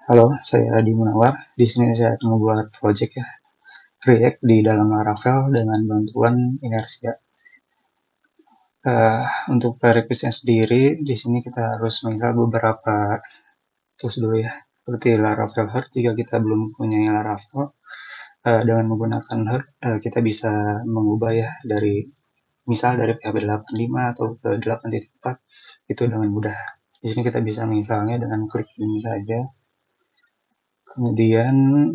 Halo, saya Adi Munawar. Di sini saya akan membuat project ya, React di dalam Laravel dengan bantuan inersia. Untuk prerequisite sendiri, di sini kita harus menginstal beberapa tools dulu ya, seperti Laravel Herd. Jika kita belum punya Laravel, dengan menggunakan Herd, kita bisa mengubah ya misal dari PHP 85 atau ke 8.4 itu dengan mudah. Di sini kita bisa menginstalnya dengan klik ini saja. Kemudian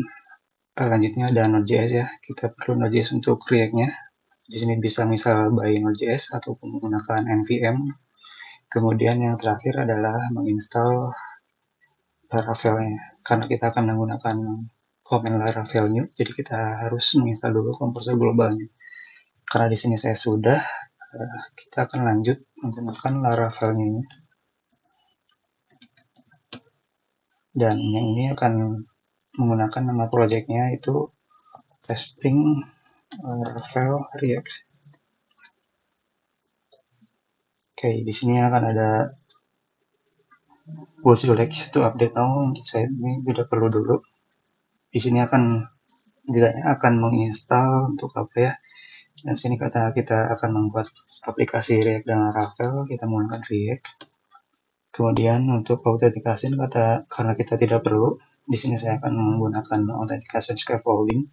lanjutnya ada Node.js ya. Kita perlu Node.js untuk React-nya. Di sini bisa misal by Node.js ataupun menggunakan npm. Kemudian yang terakhir adalah menginstal Laravel-nya. Karena kita akan menggunakan command Laravel new, jadi kita harus menginstal dulu komposer globalnya. Karena di sini saya sudah, kita akan lanjut menggunakan Laravel new. Dan yang ini akan menggunakan nama projectnya itu testing Laravel React. Oke, di sini akan ada would you like to update now? Saya ini tidak perlu dulu. Di sini akan menginstal untuk apa ya? Dan sini kita akan membuat aplikasi React dan Laravel, kita menggunakan React. Kemudian untuk authentication karena kita tidak perlu, di sini saya akan menggunakan authentication scaffolding.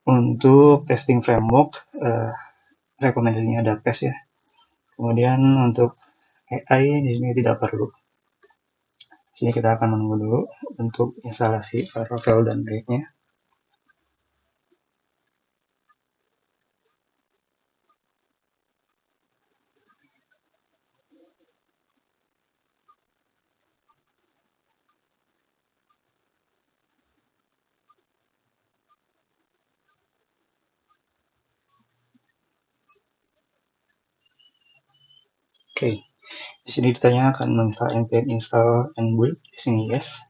Untuk testing framework, rekomendasinya ada PES ya. Kemudian untuk AI di sini tidak perlu. Sini kita akan menunggu dulu untuk instalasi Laravel dan React-nya. Oke, di sini ditanya akan menginstal npm install and build. Di sini yes.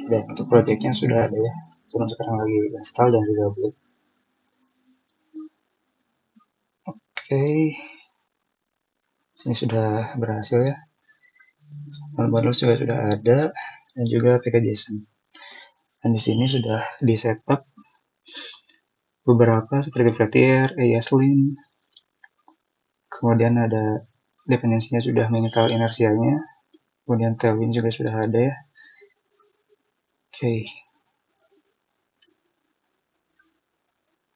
Dan untuk projectnya sudah ada ya, cuma sekarang lagi install dan juga build. Oke, sini sudah berhasil ya. Models juga sudah ada dan juga apk.json. Dan di sini sudah di setup beberapa seperti Frontier, ESLint. Kemudian ada dependensinya sudah menginstal inersianya. Kemudian Tailwind juga sudah ada ya. Oke.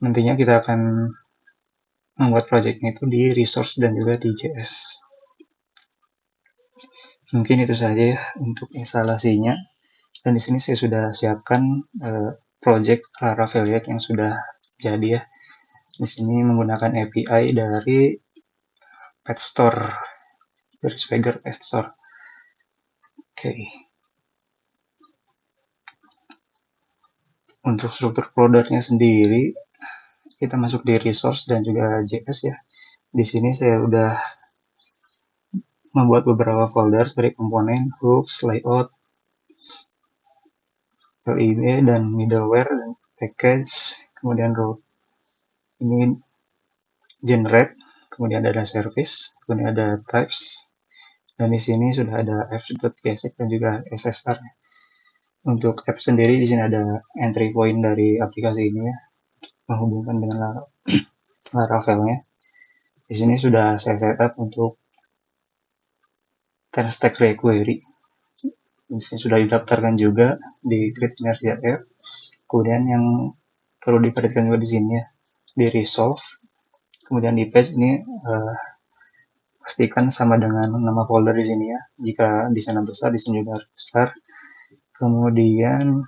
Nantinya kita akan membuat projectnya itu di resource dan juga di JS. Mungkin itu saja ya untuk instalasinya. Dan di sini saya sudah siapkan project Laravel yang sudah jadi ya. Di sini menggunakan API dari Pet Store, dari Swagger Pet Store. Oke. Untuk struktur foldernya sendiri, kita masuk di resource dan juga JS ya. Di sini saya udah membuat beberapa folder seperti komponen, hooks, layout, lib dan middleware, dan package, kemudian route. Ini generate, kemudian ada service, kemudian ada types, dan di sini sudah ada apps.tsx dan juga SSR. Untuk apps sendiri di sini ada entry point dari aplikasi ini ya, menghubungkan dengan Laravel-nya. Di sini sudah saya setup untuk 10 stack query. Di sini sudah didaftarkan juga di Create Inertia App. Kemudian yang perlu diperhatikan juga di sini ya, di resolve. Kemudian di page ini pastikan sama dengan nama folder di sini ya. Jika di sana besar, di sini juga harus besar. Kemudian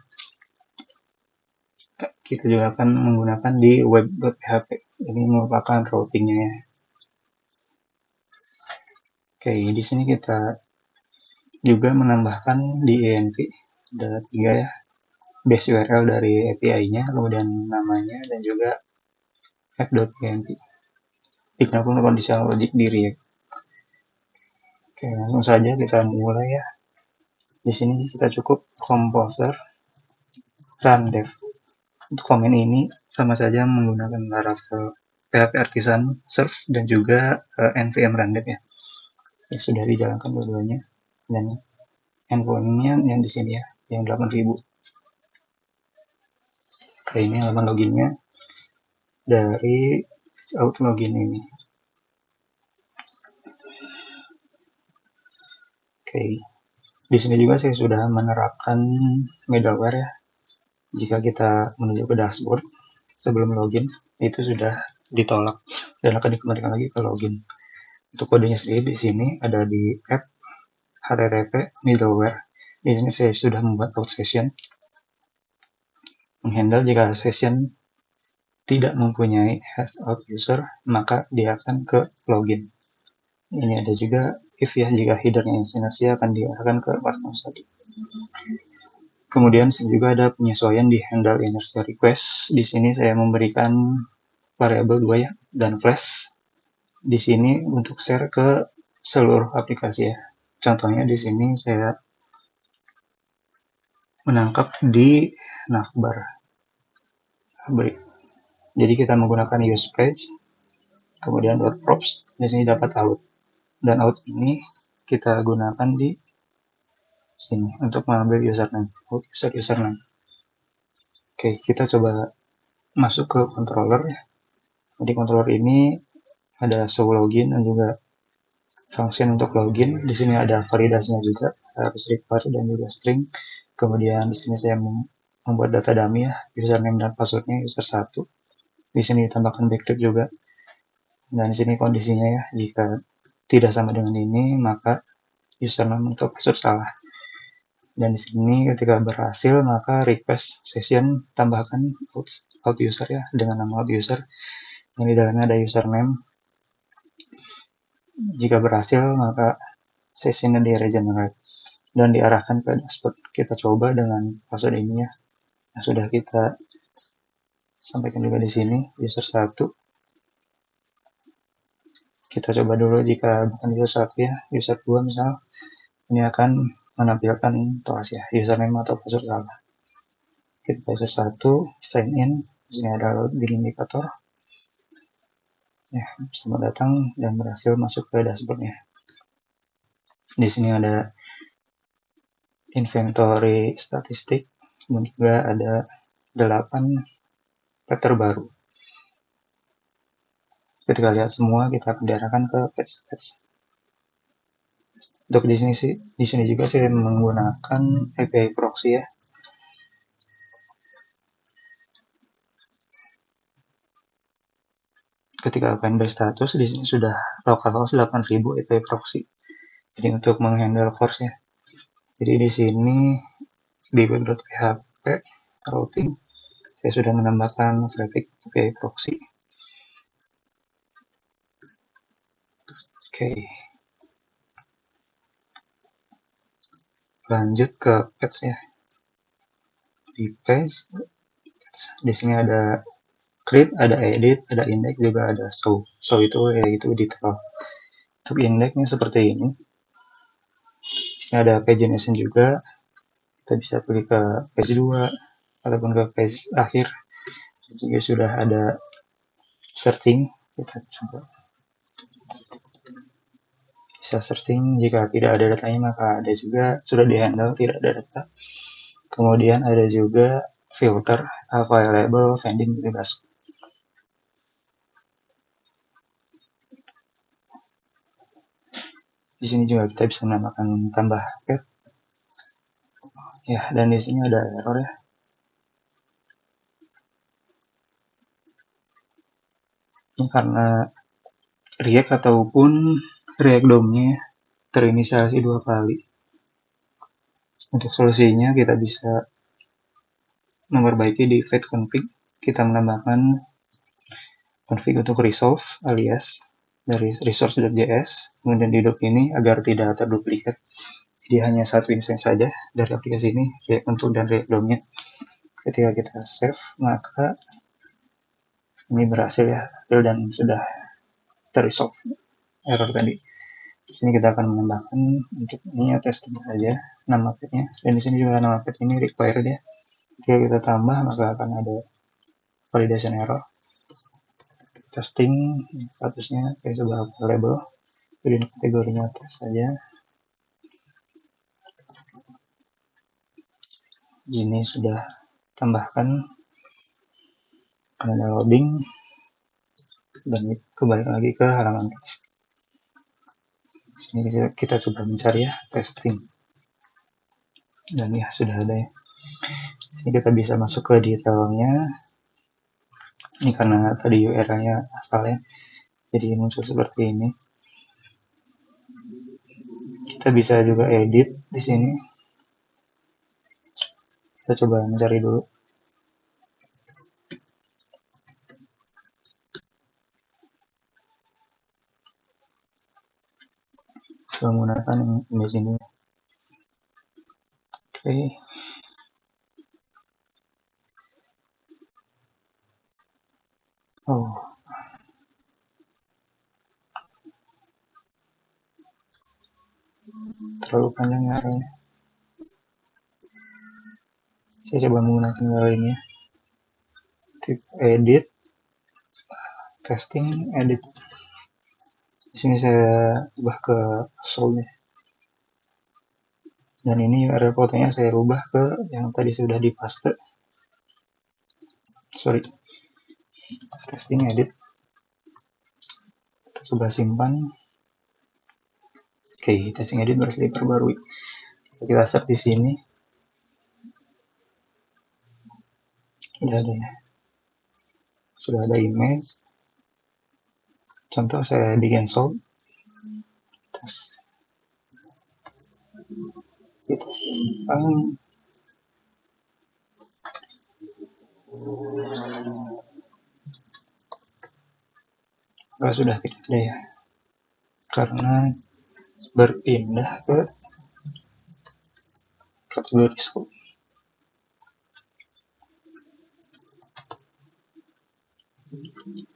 kita juga akan menggunakan di web.php. Ini merupakan routingnya ya. Oke, di sini kita juga menambahkan di env. ada 3 ya, base URL dari API-nya, kemudian namanya, dan juga app.pnp. Digunakan untuk conditional logic di React. Oke, langsung saja kita mulai ya. Di sini kita cukup composer run dev. Untuk komen ini sama saja menggunakan Laravel PHP Artisan Serve dan juga NVM Rundev ya. Sudah dijalankan dua-duanya, dan endpoint-nya yang di sini ya, yang 8000. Oke, ini halaman loginnya dari out login ini. Oke, di sini juga saya sudah menerapkan middleware ya. Jika kita menuju ke dashboard sebelum login, itu sudah ditolak dan akan dikembalikan lagi ke login. Untuk kodenya sendiri di sini ada di app http middleware. Di sini saya sudah membuat out session, menghandle jika session tidak mempunyai hash out user, maka dia akan ke login. Ini ada juga if ya, jika headernya inersia akan diarahkan ke partner tadi. Kemudian juga ada penyesuaian di handle inertia request. Di sini saya memberikan variabel 2 ya, dan flash di sini untuk share ke seluruh aplikasi ya. Contohnya di sini saya menangkap di navbar. Jadi kita menggunakan use page, kemudian .props, di sini dapat out, dan out ini kita gunakan di sini untuk mengambil username, username. Oke, kita coba masuk ke controller ya. Di controller ini ada show login dan juga function untuk login. Di sini ada validasinya juga, harus require dan juga string. Kemudian di sini saya membuat data dummy ya, username dan passwordnya user 1. Di sini ditambahkan backtick juga. Dan di sini kondisinya ya, jika tidak sama dengan ini, maka username atau password salah. Dan di sini ketika berhasil, maka request session tambahkan out user ya, dengan nama out user. Yang di dalamnya ada username. Jika berhasil, maka sessionnya di regenerate dan diarahkan ke dashboard. Kita coba dengan password ini ya, yang sudah kita sampaikan juga di sini, user 1. Kita coba dulu jika bukan user 1 ya, user 2 misal, ini akan menampilkan toas ya, username atau password salah. Kita user 1, sign in, di sini ada loading indicator. Ya, selamat datang dan berhasil masuk ke dashboardnya. Di sini ada inventory statistik, dan juga ada 8 pet terbaru. Ketika lihat semua, kita akan diarahkan ke page. Untuk di sini juga saya menggunakan API proxy ya. Ketika append status, di sini sudah localhost 8000 API proxy. Jadi untuk menghandle course-nya. Jadi di sini di web.php routing saya sudah menambahkan traffic API proxy. Oke. Lanjut ke page ya. Di page, di sini ada create, ada edit, ada index, juga ada show. Show itu yaitu detail. Untuk indexnya seperti ini. Ini ada pagination juga. Kita bisa pilih ke page 2 ataupun ke page akhir. Juga sudah ada searching. Kita coba. Bisa searching jika tidak ada datanya, maka ada juga sudah dihandle tidak ada data. Kemudian ada juga filter, available, vending, bebas. Di sini juga kita bisa menambahkan tambah pet. Ya, dan di sini ada error ya. Ini karena React ataupun React DOM-nya terinisialisasi 2 kali. Untuk solusinya kita bisa memperbaiki di fetch config. Kita menambahkan config untuk resolve alias dari resource.js, kemudian di DOM ini agar tidak terduplikat. Jadi hanya satu instance saja dari aplikasi ini, React untuk dan React DOM-nya. Ketika kita save, maka ini berhasil ya, dan sudah terresolve error tadi. Di sini kita akan menambahkan untuk ini ya testing saja nama petnya, dan di sini juga nama pet ini required ya. Jika kita tambah maka akan ada validation error. Testing statusnya kayak sebuah label, jadi kategorinya tes saja. Ini sudah tambahkan, ada loading, dan kembali lagi ke halaman page. Sini kita coba mencari ya testing, dan ya sudah ada ya. Ini kita bisa masuk ke detailnya. Ini karena tadi URL-nya asalnya, jadi muncul seperti ini. Kita bisa juga edit di sini. Kita coba mencari dulu. Menggunakan di sini. Oke. Oh. Terlalu panjang arahnya. Saya coba menggunakan lainnya. Edit, testing, edit. Di sini saya ubah ke soulnya. Dan ini URL fotonya saya ubah ke yang tadi sudah dipaste. Sorry. Testing, edit. Kita coba simpan. Oke, testing edit berhasil diperbarui. Kita search di sini. Sudah ada image. Contoh saya bikin soul. Terus kita simpan. Sudah tidak ada ya, karena berpindah ke kategori soul.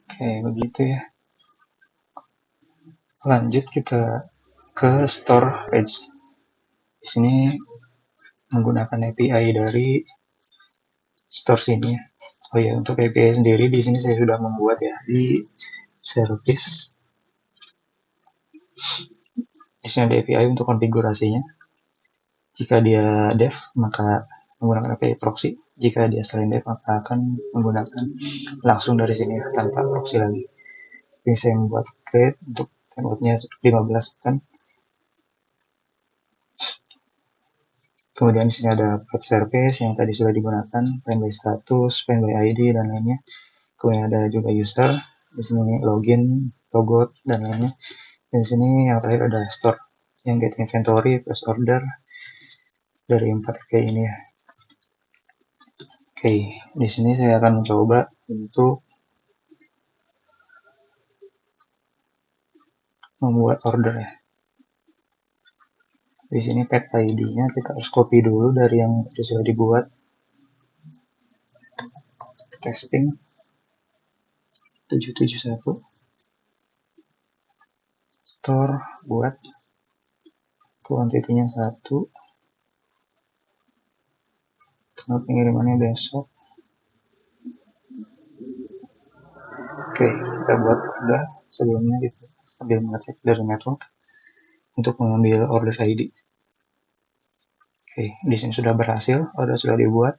Oke, begitu ya. Lanjut kita ke store page. Di sini menggunakan API dari store sini. Oh ya, untuk API sendiri di sini saya sudah membuat ya di service. Di sini ada API untuk konfigurasinya. Jika dia dev maka menggunakan API proxy. Jika dia selain dev maka akan menggunakan langsung dari sini tanpa proxy lagi. Ini saya membuat create untuk timeoutnya 15 kan. Kemudian di sini ada page service yang tadi sudah digunakan, find by status, find by ID dan lainnya. Kemudian ada juga user, di sini login, logout dan lainnya. Dan di sini yang terakhir ada store yang get inventory plus order dari 4 API ini ya. Oke, di sini saya akan mencoba untuk membuat order ya. Di sini pet ID-nya kita harus copy dulu dari yang tadi sudah dibuat. Testing 771 store buat kuantitinya 1, pengirimannya besok. Oke, kita buat order sebelumnya gitu sambil mengecek dari network untuk mengambil order ID. Oke, di sini sudah berhasil, order sudah dibuat.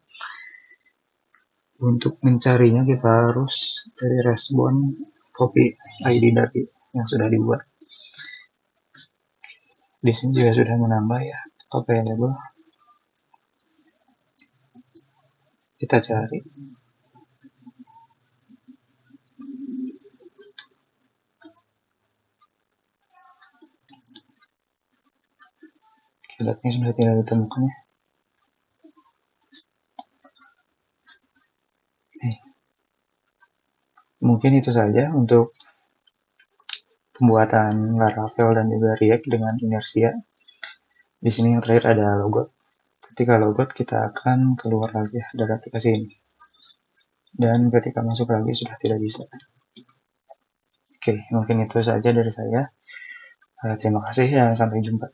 Untuk mencarinya kita harus dari respon copy ID dari yang sudah dibuat. Di sini juga sudah menambah ya available. Kita cari. Kilatnya sudah tidak ditemukan ya. Mungkin itu saja untuk pembuatan Laravel dan juga React dengan inersia. Di sini yang terakhir ada logout. Ketika logout kita akan keluar lagi dari aplikasi ini. Dan ketika masuk lagi sudah tidak bisa. Oke, mungkin itu saja dari saya. Terima kasih ya, sampai jumpa.